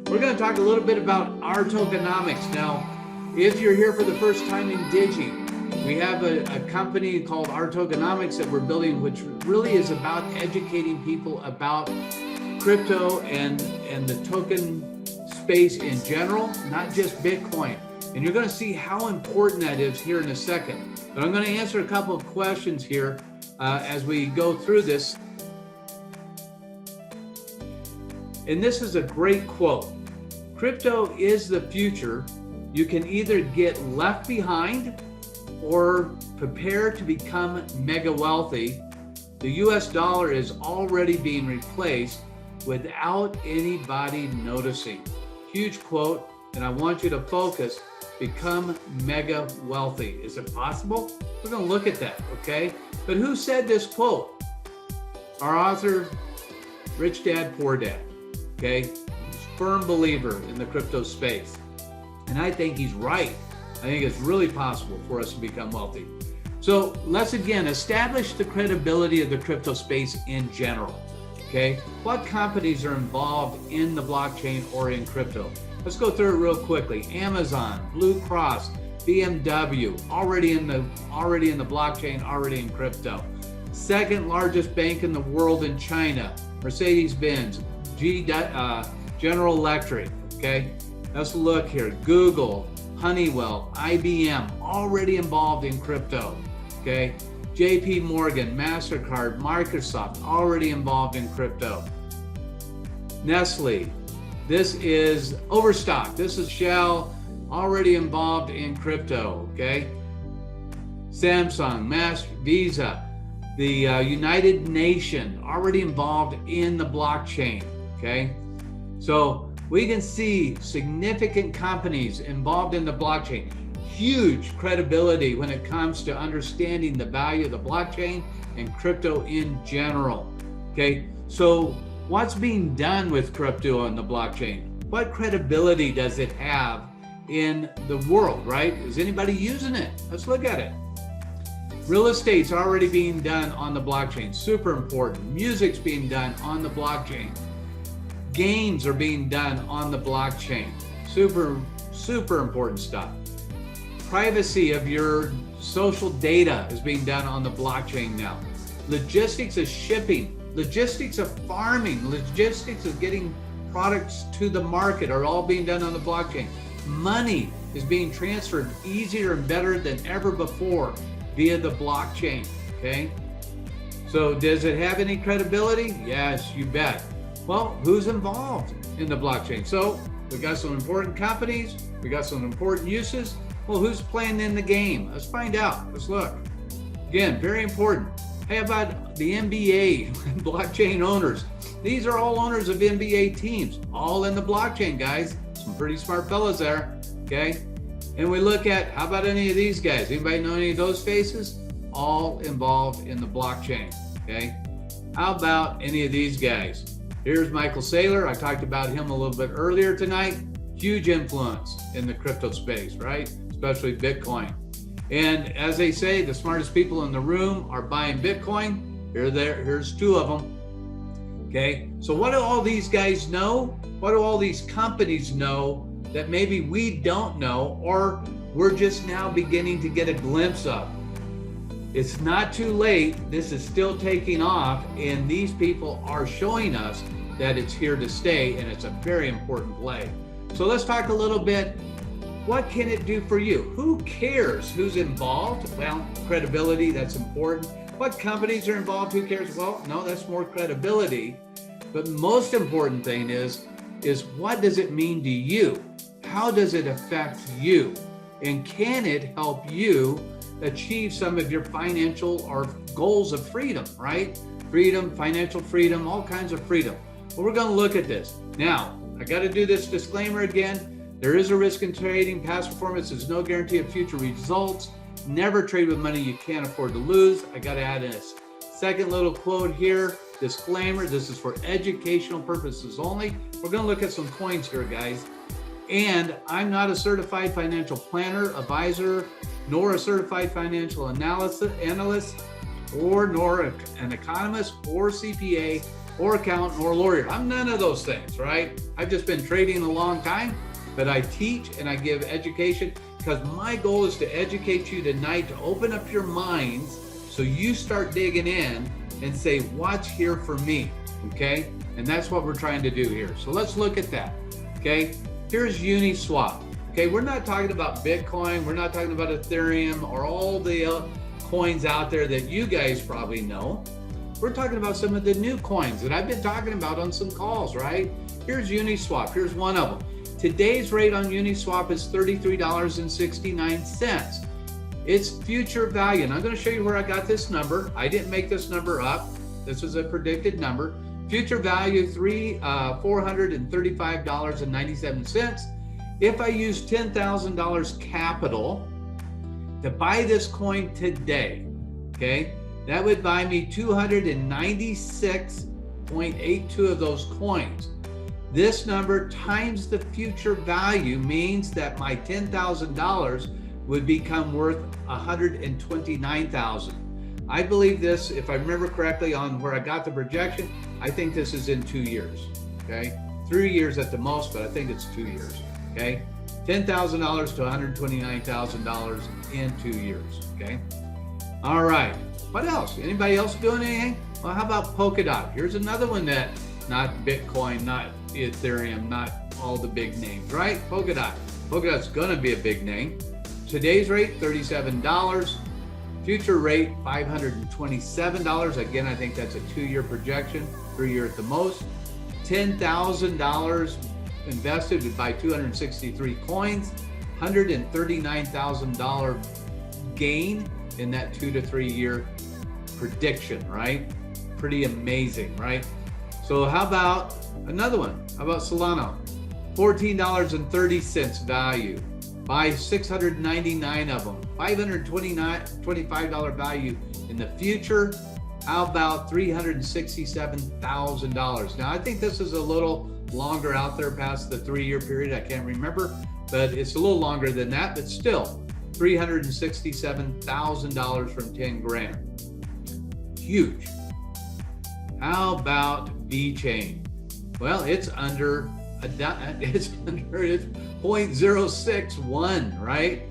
We're going to talk a little bit about our tokenomics. Now, if you're here for the first time in Digi, we have a company called Our Tokenomics that we're building, which really is about educating people about crypto and the token space in general, not just Bitcoin. And you're going to see how important that is here in a second. But I'm going to answer a couple of questions here as we go through this. And this is a great quote. Crypto is the future. You can either get left behind or prepare to become mega wealthy. The US dollar is already being replaced without anybody noticing. Huge quote, and I want you to focus. Become mega wealthy. Is it possible? We're going to look at that, okay? But who said this quote? Our author, Rich Dad, Poor Dad. Okay, firm believer in the crypto space. And I think he's right. I think it's really possible for us to become wealthy. So let's again establish the credibility of the crypto space in general. Okay, what companies are involved in the blockchain or in crypto? Let's go through it real quickly. Amazon, Blue Cross, BMW, already in the blockchain, already in crypto. Second largest bank in the world in China, Mercedes-Benz, General Electric, okay? Let's look here. Google, Honeywell, IBM, already involved in crypto, okay? JP Morgan, MasterCard, Microsoft, already involved in crypto. Nestle, this is Overstock, this is Shell, already involved in crypto, okay? Samsung, Visa, the United Nations, already involved in the blockchain. Okay, so we can see significant companies involved in the blockchain, huge credibility when it comes to understanding the value of the blockchain and crypto in general. Okay, so what's being done with crypto on the blockchain? What credibility does it have in the world, right? Is anybody using it? Let's look at it. Real estate's already being done on the blockchain, super important. Music's being done on the blockchain. Games are being done on the blockchain. Super important stuff. Privacy of your social data is being done on the blockchain now. Logistics of shipping, logistics of farming, logistics of getting products to the market are all being done on the blockchain. Money is being transferred easier and better than ever before via the blockchain, okay? So does it have any credibility? Yes, you bet. Well, who's involved in the blockchain? So we got some important companies, we got some important uses. Well, who's playing in the game? Let's find out. Let's look. Again, very important. How about the NBA blockchain owners? These are all owners of NBA teams, all in the blockchain, guys. Some pretty smart fellas there, okay? And we look at, how about any of these guys? Anybody know any of those faces? All involved in the blockchain, okay? How about any of these guys? Here's Michael Saylor. I talked about him a little bit earlier tonight. Huge influence in the crypto space, right? Especially Bitcoin. And as they say, the smartest people in the room are buying Bitcoin. Here's two of them. Okay, so what do all these guys know? What do all these companies know that maybe we don't know, or we're just now beginning to get a glimpse of? It's not too late. This is still taking off, and these people are showing us that it's here to stay, and it's a very important play. So let's talk a little bit. What can it do for you? Who cares who's involved? Well, credibility, that's important. What companies are involved? Who cares? Well, no, that's more credibility. But most important thing is what does it mean to you? How does it affect you? And can it help you achieve some of your financial or goals of freedom, right? Freedom, financial freedom, all kinds of freedom. Well, we're going to look at this. Now, I got to do this disclaimer again. There is a risk in trading. Past performance is no guarantee of future results. Never trade with money you can't afford to lose. I got to add in a second little quote here. Disclaimer, this is for educational purposes only. We're going to look at some coins here, guys. And I'm not a certified financial planner, advisor, nor a certified financial analyst. or nor an economist or CPA or accountant or lawyer. I'm none of those things, right? I've just been trading a long time, but I teach and I give education because my goal is to educate you tonight, to open up your minds so you start digging in and say, what's here for me, okay? And that's what we're trying to do here. So let's look at that, okay? Here's Uniswap, okay? We're not talking about Bitcoin, we're not talking about Ethereum or all the coins out there that you guys probably know. We're talking about some of the new coins that I've been talking about on some calls, right? Here's Uniswap, here's one of them. Today's rate on Uniswap is $33.69. It's future value, and I'm going to show you where I got this number. I didn't make this number up. This is a predicted number. Future value $435.97. If I use $10,000 capital to buy this coin today, okay, that would buy me 296.82 of those coins. This number times the future value means that my $10,000 would become worth $129,000. I believe this, if I remember correctly on where I got the projection, I think this is in 2 years, okay? 3 years at the most, but I think it's 2 years, okay? $10,000 to $129,000 in 2 years, okay? All right, what else? Anybody else doing anything? Well, how about Polkadot? Here's another one that, not Bitcoin, not Ethereum, not all the big names, right? Polkadot. Polkadot's gonna be a big name. Today's rate, $37. Future rate, $527. Again, I think that's a 2-year projection, 3 year at the most. $10,000 invested would buy 263 coins, $139,000 gain in that 2 to 3 year prediction, right? Pretty amazing, right? So how about another one? How about Solano? $14.30 value. Buy 699 of them. $525 value in the future. How about $367,000? Now, I think this is a little longer out there past the 3 year period. I can't remember, but it's a little longer than that, but still $367,000 from 10 grand. Huge. How about VChain? Well, it's under it's 0.061, right?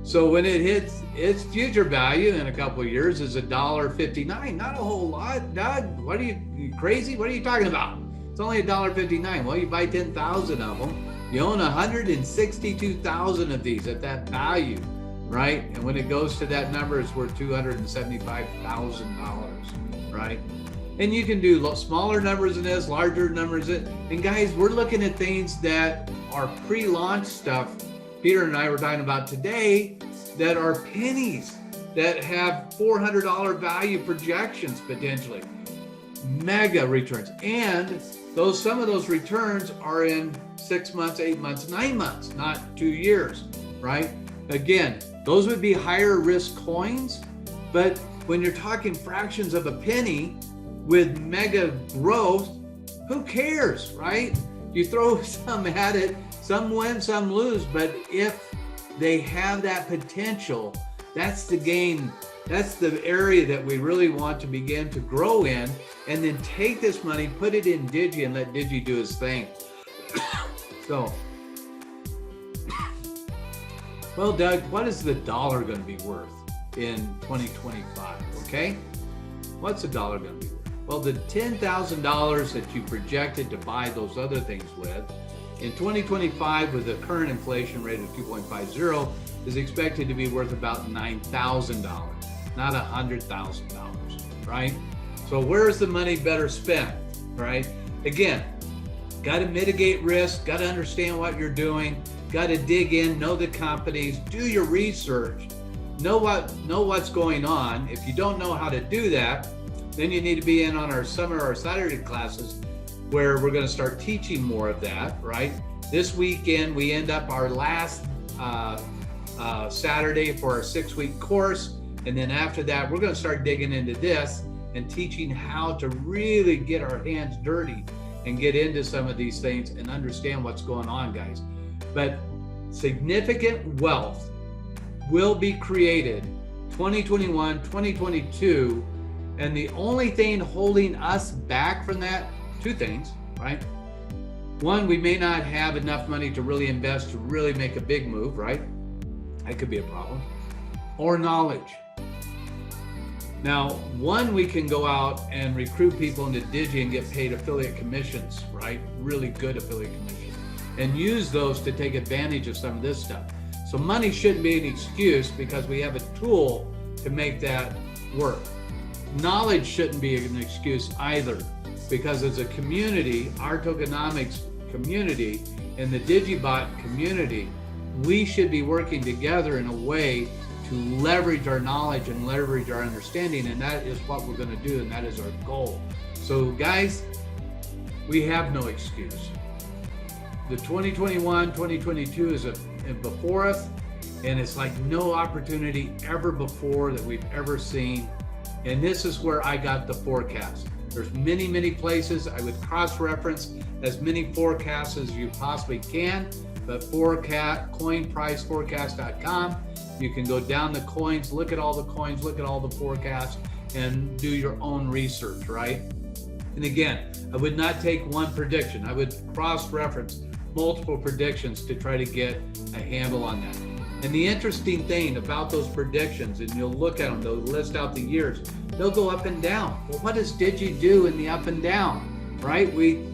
So when it hits its future value in a couple of years is $1.59. Not a whole lot, Doug. What are you crazy? What are you talking about? It's only $1.59. Well, you buy 10,000 of them. You own 162,000 of these at that value, right? And when it goes to that number, it's worth $275,000, right? And you can do smaller numbers than this, larger numbers. And guys, we're looking at things that are pre-launch stuff. Peter and I were talking about today that are pennies that have $400 value projections potentially. Mega returns. And some of those returns are in 6 months, 8 months, 9 months, not 2 years, right? Again, those would be higher risk coins, but when you're talking fractions of a penny with mega growth, who cares, right? You throw some at it, some win, some lose, but if they have that potential, that's the game. That's the area that we really want to begin to grow in, and then take this money, put it in Digi, and let Digi do his thing. So, well, Doug, what is the dollar going to be worth in 2025? Okay, what's the dollar going to be worth? Well, the $10,000 that you projected to buy those other things with in 2025 with the current inflation rate of 2.50 is expected to be worth about $9,000, not $100,000, right? So where's the money better spent, right? Again, got to mitigate risk, got to understand what you're doing, got to dig in, know the companies, do your research, know what's going on. If you don't know how to do that, then you need to be in on our summer or Saturday classes where we're going to start teaching more of that, right? This weekend, we end up our last Saturday for our 6-week course. And then after that, we're going to start digging into this and teaching how to really get our hands dirty and get into some of these things and understand what's going on, guys. But significant wealth will be created 2021, 2022 And the only thing holding us back from that, two things, right? One, we may not have enough money to really invest to really make a big move, right? That could be a problem. Or knowledge. Now, one, we can go out and recruit people into Digi and get paid affiliate commissions, right? Really good affiliate commissions, and use those to take advantage of some of this stuff. So money shouldn't be an excuse because we have a tool to make that work. Knowledge shouldn't be an excuse either, because as a community, our Tokenomics community and the digieBot community, we should be working together in a way to leverage our knowledge and leverage our understanding, and that is what we're going to do, and that is our goal. So guys, we have no excuse. The 2021, 2022 is before us, and it's like no opportunity ever before that we've ever seen. And this is where I got the forecast. There's many places. I would cross-reference as many forecasts as you possibly can, but coinpriceforecast.com. You can go down the coins, look at all the coins, look at all the forecasts, and do your own research, right? And again, I would not take one prediction. I would cross-reference multiple predictions to try to get a handle on that. And the interesting thing about those predictions, and you'll look at them, they'll list out the years, they'll go up and down. Well, what does Digi do in the up and down, right? We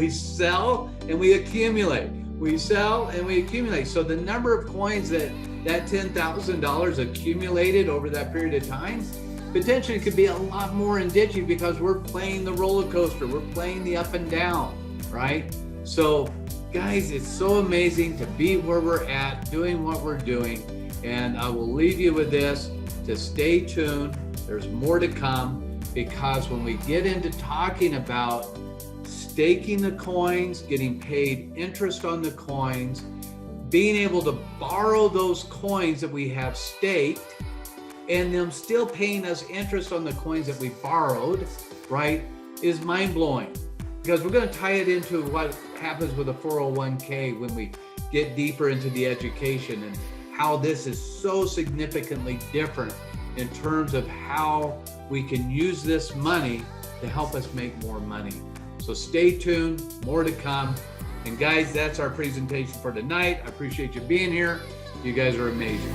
sell and we accumulate. We sell and we accumulate. So the number of coins that $10,000 accumulated over that period of time, potentially could be a lot more in Digi because we're playing the roller coaster. We're playing the up and down, right? So guys, it's so amazing to be where we're at, doing what we're doing. And I will leave you with this, to stay tuned. There's more to come, because when we get into talking about staking the coins, getting paid interest on the coins, being able to borrow those coins that we have staked, and them still paying us interest on the coins that we borrowed, right, is mind-blowing. Because we're going to tie it into what happens with a 401k when we get deeper into the education, and how this is so significantly different in terms of how we can use this money to help us make more money. So stay tuned, more to come. And guys, that's our presentation for tonight. I appreciate you being here. You guys are amazing.